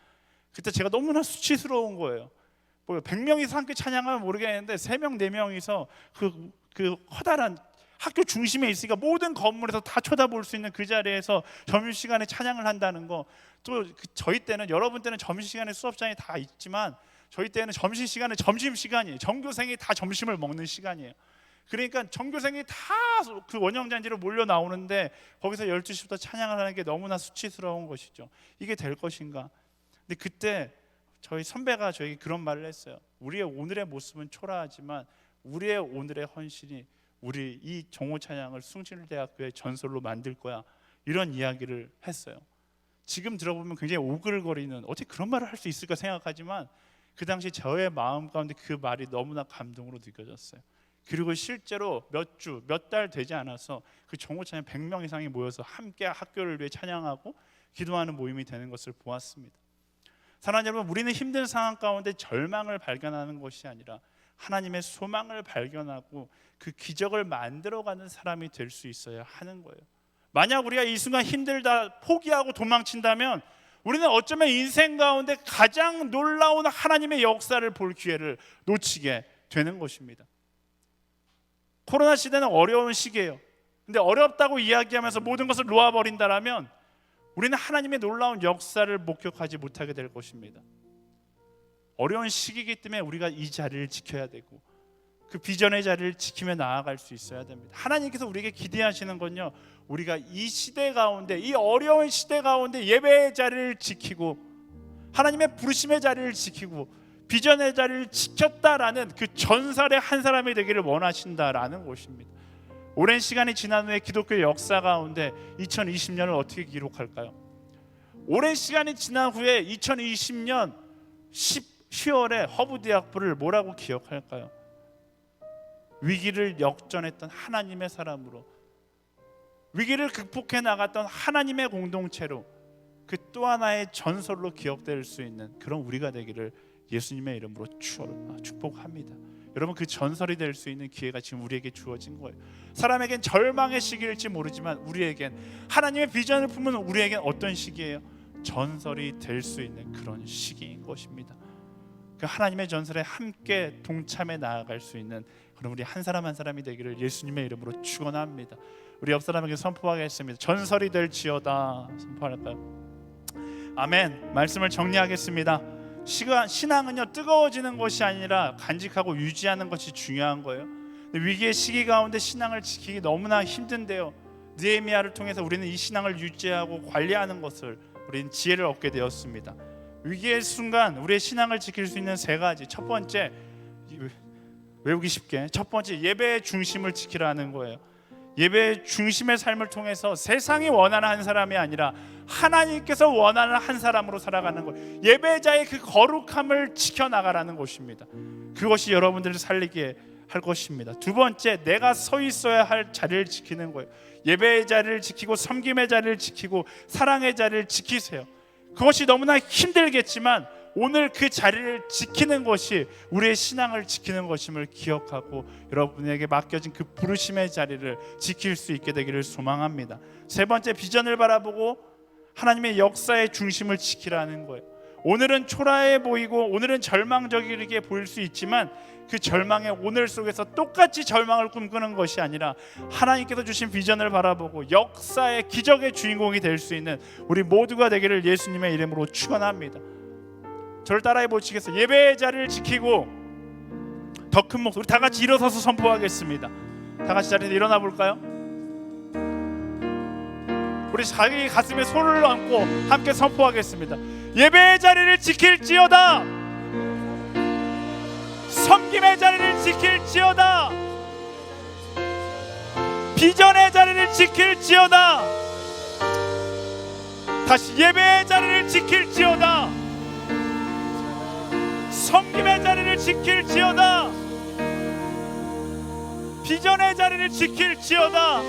그때 제가 너무나 수치스러운 거예요. 100명이서 함께 찬양하면 모르겠는데 3명, 4명이서 그 커다란 학교 중심에 있으니까 모든 건물에서 다 쳐다볼 수 있는 그 자리에서 점심시간에 찬양을 한다는 거. 또 저희 때는, 여러분 때는 점심시간에 수업장이 다 있지만 저희 때는 점심시간에 점심시간이에요. 전교생이 다 점심을 먹는 시간이에요. 그러니까 전교생이 다 그 원형잔디로 몰려 나오는데 거기서 12시부터 찬양을 하는 게 너무나 수치스러운 것이죠. 이게 될 것인가? 근데 그때 저희 선배가 저에게 그런 말을 했어요. 우리의 오늘의 모습은 초라하지만 우리의 오늘의 헌신이 우리 이 정오찬양을 숭실대학교의 전설로 만들 거야, 이런 이야기를 했어요. 지금 들어보면 굉장히 오글거리는, 어떻게 그런 말을 할 수 있을까 생각하지만 그 당시 저의 마음 가운데 그 말이 너무나 감동으로 느껴졌어요. 그리고 실제로 몇 달 되지 않아서 그 정오찬양 100명 이상이 모여서 함께 학교를 위해 찬양하고 기도하는 모임이 되는 것을 보았습니다. 사랑하는 여러분, 우리는 힘든 상황 가운데 절망을 발견하는 것이 아니라 하나님의 소망을 발견하고 그 기적을 만들어가는 사람이 될 수 있어야 하는 거예요. 만약 우리가 이 순간 힘들다 포기하고 도망친다면 우리는 어쩌면 인생 가운데 가장 놀라운 하나님의 역사를 볼 기회를 놓치게 되는 것입니다. 코로나 시대는 어려운 시기예요. 근데 어렵다고 이야기하면서 모든 것을 놓아버린다라면 우리는 하나님의 놀라운 역사를 목격하지 못하게 될 것입니다. 어려운 시기이기 때문에 우리가 이 자리를 지켜야 되고 그 비전의 자리를 지키며 나아갈 수 있어야 됩니다. 하나님께서 우리에게 기대하시는 건요, 우리가 이 시대 가운데, 이 어려운 시대 가운데 예배의 자리를 지키고 하나님의 부르심의 자리를 지키고 비전의 자리를 지켰다라는 그 전설의 한 사람이 되기를 원하신다라는 것입니다. 오랜 시간이 지난 후에 기독교의 역사 가운데 2020년을 어떻게 기록할까요? 오랜 시간이 지난 후에 2020년 10월에 허브대학부를 뭐라고 기억할까요? 위기를 역전했던 하나님의 사람으로, 위기를 극복해 나갔던 하나님의 공동체로, 그 또 하나의 전설로 기억될 수 있는 그런 우리가 되기를 예수님의 이름으로 축복합니다. 여러분, 그 전설이 될 수 있는 기회가 지금 우리에게 주어진 거예요. 사람에겐 절망의 시기일지 모르지만 우리에겐 하나님의 비전을 품은 우리에겐 어떤 시기예요? 전설이 될 수 있는 그런 시기인 것입니다. 그 하나님의 전설에 함께 동참해 나아갈 수 있는 그런 우리 한 사람 한 사람이 되기를 예수님의 이름으로 축원합니다. 우리 옆 사람에게 선포하겠습니다. 전설이 될지어다. 선포할까요? 아멘. 말씀을 정리하겠습니다. 신앙은요, 뜨거워지는 것이 아니라 간직하고 유지하는 것이 중요한 거예요. 위기의 시기 가운데 신앙을 지키기 너무나 힘든데요, 느헤미야를 통해서 우리는 이 신앙을 유지하고 관리하는 것을, 우리는 지혜를 얻게 되었습니다. 위기의 순간 우리의 신앙을 지킬 수 있는 세 가지. 첫 번째, 외우기 쉽게, 첫 번째, 예배의 중심을 지키라는 거예요. 예배의 중심의 삶을 통해서 세상이 원하는 한 사람이 아니라 하나님께서 원하는 한 사람으로 살아가는 거예요. 예배자의 그 거룩함을 지켜나가라는 것입니다. 그것이 여러분들을 살리게 할 것입니다. 두 번째, 내가 서 있어야 할 자리를 지키는 거예요. 예배의 자리를 지키고 섬김의 자리를 지키고 사랑의 자리를 지키세요. 그것이 너무나 힘들겠지만 오늘 그 자리를 지키는 것이 우리의 신앙을 지키는 것임을 기억하고 여러분에게 맡겨진 그 부르심의 자리를 지킬 수 있게 되기를 소망합니다. 세 번째, 비전을 바라보고 하나님의 역사의 중심을 지키라는 거예요. 오늘은 초라해 보이고 오늘은 절망적이게 보일 수 있지만 그 절망의 오늘 속에서 똑같이 절망을 꿈꾸는 것이 아니라 하나님께서 주신 비전을 바라보고 역사의 기적의 주인공이 될 수 있는 우리 모두가 되기를 예수님의 이름으로 축원합니다. 저를 따라해 보시겠어요? 예배의 자리를 지키고 더 큰 목소리, 우리 다 같이 일어서서 선포하겠습니다. 다 같이 자리에서 일어나 볼까요? 우리 자기 가슴에 손을 얹고 함께 선포하겠습니다. 예배의 자리를 지킬지어다, 섬김의 자리를 지킬지어다, 비전의 자리를 지킬지어다. 다시, 예배의 자리를 지킬지어다, 섬김의 자리를 지킬지어다, 비전의 자리를 지킬지어다.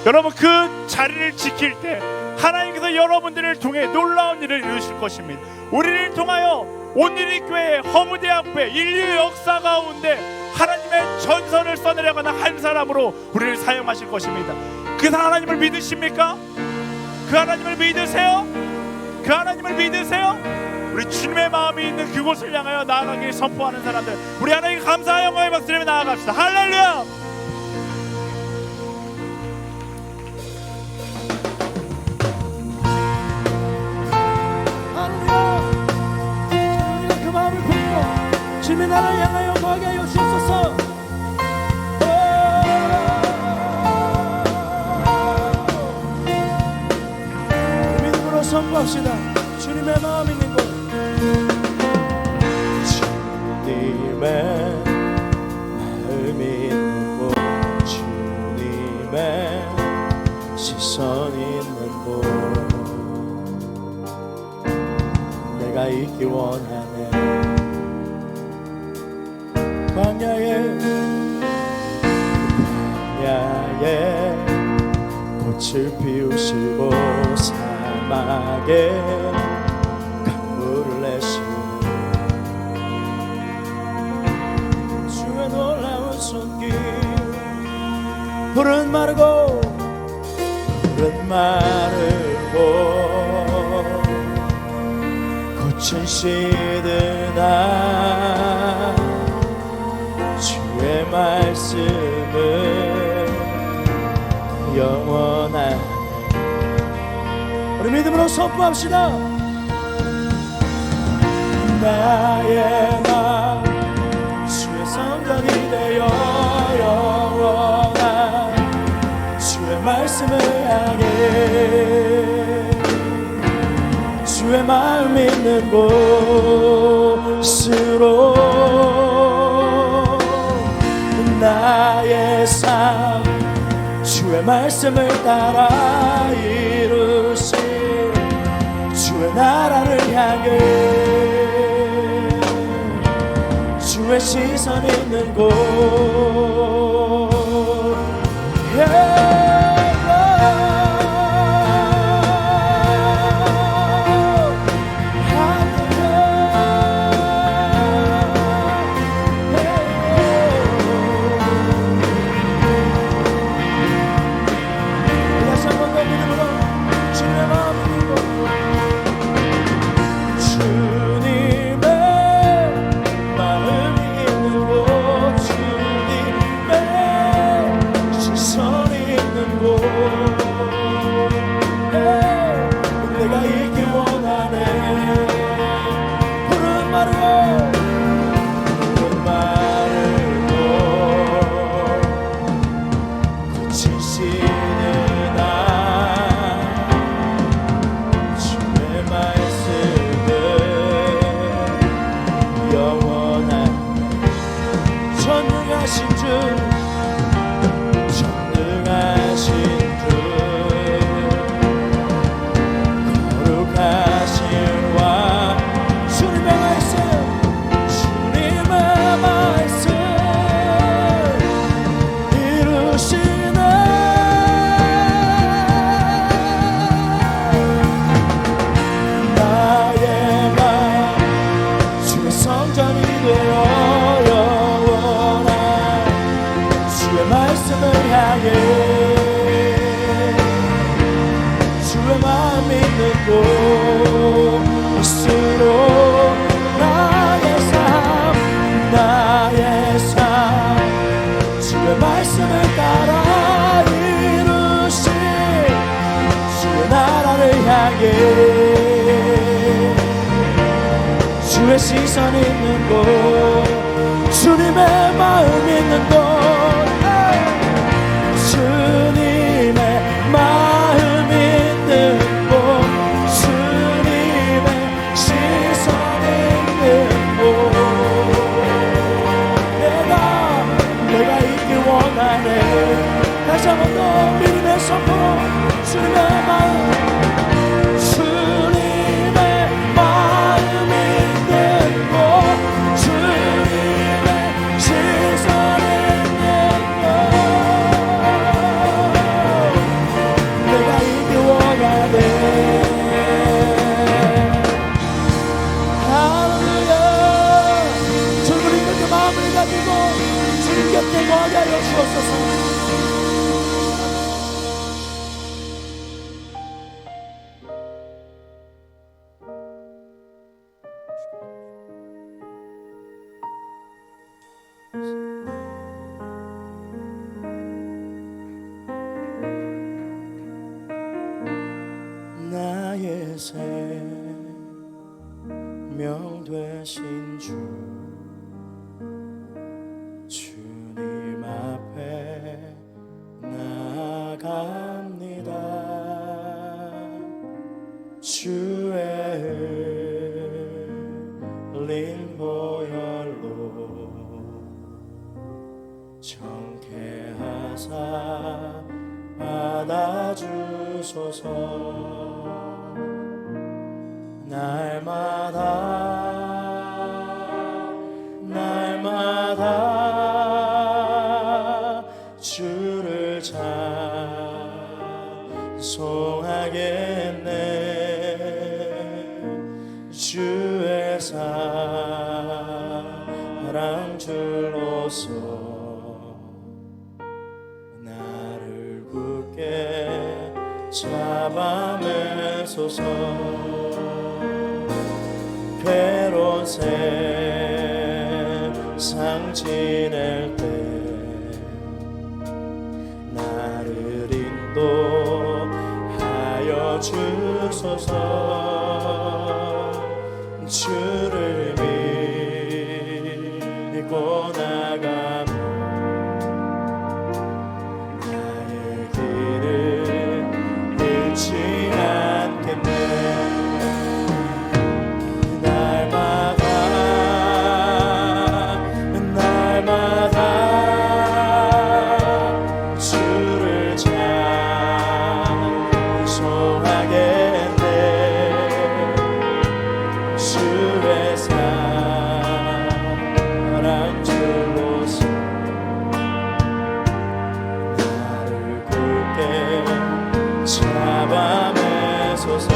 여러분, 그 자리를 지킬 때 하나님께서 여러분들을 통해 놀라운 일을 이루실 것입니다. 우리를 통하여 온누리교회 허무대 앞에 인류 역사 가운데 하나님의 전선을 써내려가는 한 사람으로 우리를 사용하실 것입니다. 그 하나님을 믿으십니까? 그 하나님을 믿으세요? 그 하나님을 믿으세요? 우리 주님의 마음이 있는 그곳을 향하여 나아가길 선포하는 사람들, 우리 하나님께 감사와 영광의 박수를 나아갑시다. 할렐루야! 우리가 그 마음을 품고 주님의 나라를 향하여 거하게 하여 주옵소서. 믿음으로 선포합시다. 주님의 마음 있는 곳, 주님의 마음 있는 곳, 주님의 시선 있는 곳, 내가 있기 원하네. 광야에 꽃을 피우시고 사막에 강물을 내시는 주의 놀라운 손길, 푸른 마르고 꽃은 시드나 주의 말씀은 영원하네. 우리 믿음으로 선포합시다. 나의 마음 주의 성전이 되어 영원한 주의 말씀을 향해 주의 마음 있는 곳으로 나의 삶 주의 말씀을 따라 이루신 주의 나라를 향해 주의 시선 있는 곳. 전능하신 주 전능하신 주 거룩하신 왕 주님의 말씀 주님의 말씀 이루시네 나의 맘 주의 성전이 되어 영원한 주의 말씀을 향해 주의 마음 있는 곳으로 나의 삶 주의 말씀을 따라 이루신 주의 나라를 향해 주의 시선 있는 곳 주님의 마음 있는 곳 주님의 마음 있는 곳 주님의 시선 있는 곳 내가 있길 원하네 다시 한 번 더 믿음의 선포 주님의 마음 주님의 마음 있는 곳 주님의 시선 있는 곳 내가 있길 원하네 할렐루야 주님 그렇게 마음을 가지고 주님 곁에 거하게 하여 주옵소서 나의 생명 되신 주 주님 앞에 나아갑니다 주의 흘린 보혈로 정케 하사 받아주소서 날마다 주를 찬송하겠네 주의 사랑 줄로서 나를 굳게 잡아매소서 괴로운 세상 지낼 때 나를 인도하여 주소서 주를 믿고 나가면 나의 길을 잃지 않겠네 주를 찬송하겠네 주의 사랑 줄로서 나를 굳게 잡아매소서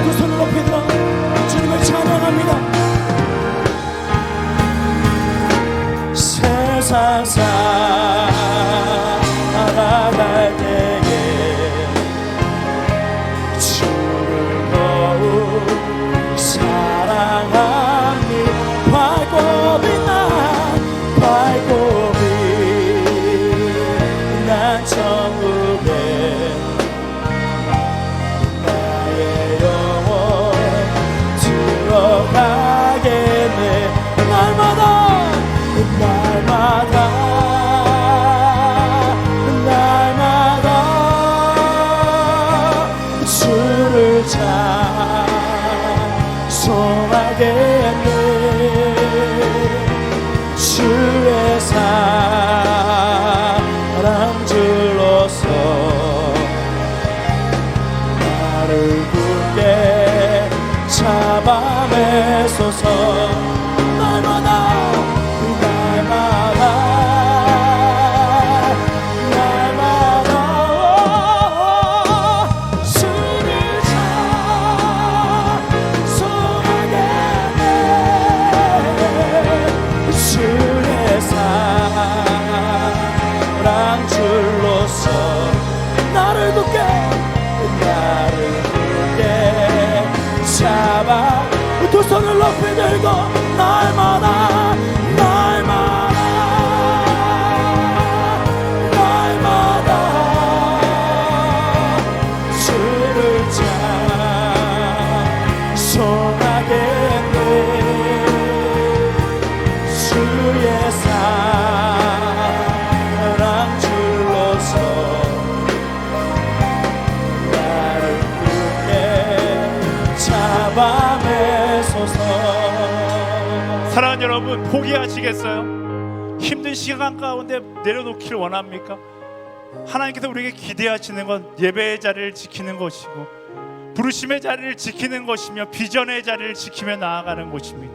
두 손을 높이 들어 주님을 찬양합니다. 세상 살아갈 때에 주를 더욱 사랑하니 발굽이 난 천국에 나의 영혼 소망하겠네. 주의 사랑 줄로서 나를 굳게 잡아매소서. 날마다 주를 찬송하겠네. 주의 사랑 줄로서 나를 굳게 잡아. 두 손을 높이 들고 날마다 주를 찬송하겠네. 주의 사랑 줄로서 나를 굳게 잡아매소서. 사랑하는 여러분, 포기하시겠어요? 힘든 시간 가운데 내려놓기를 원합니까? 하나님께서 우리에게 기대하시는 건 예배의 자리를 지키는 것이고 부르심의 자리를 지키는 것이며 비전의 자리를 지키며 나아가는 것입니다.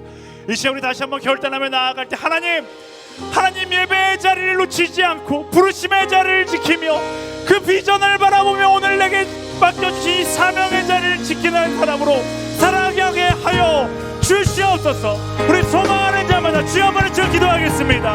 이 시간 우리 다시 한번 결단하며 나아갈 때 하나님 예배의 자리를 놓치지 않고 부르심의 자리를 지키며 그 비전을 바라보며 오늘 내게 맡겨주신 이 사명의 자리를 지키는 사람으로 살아가게 하여 주시옵소서. 우리 소망하는 자마다 주여 한번 외쳐 기도하겠습니다.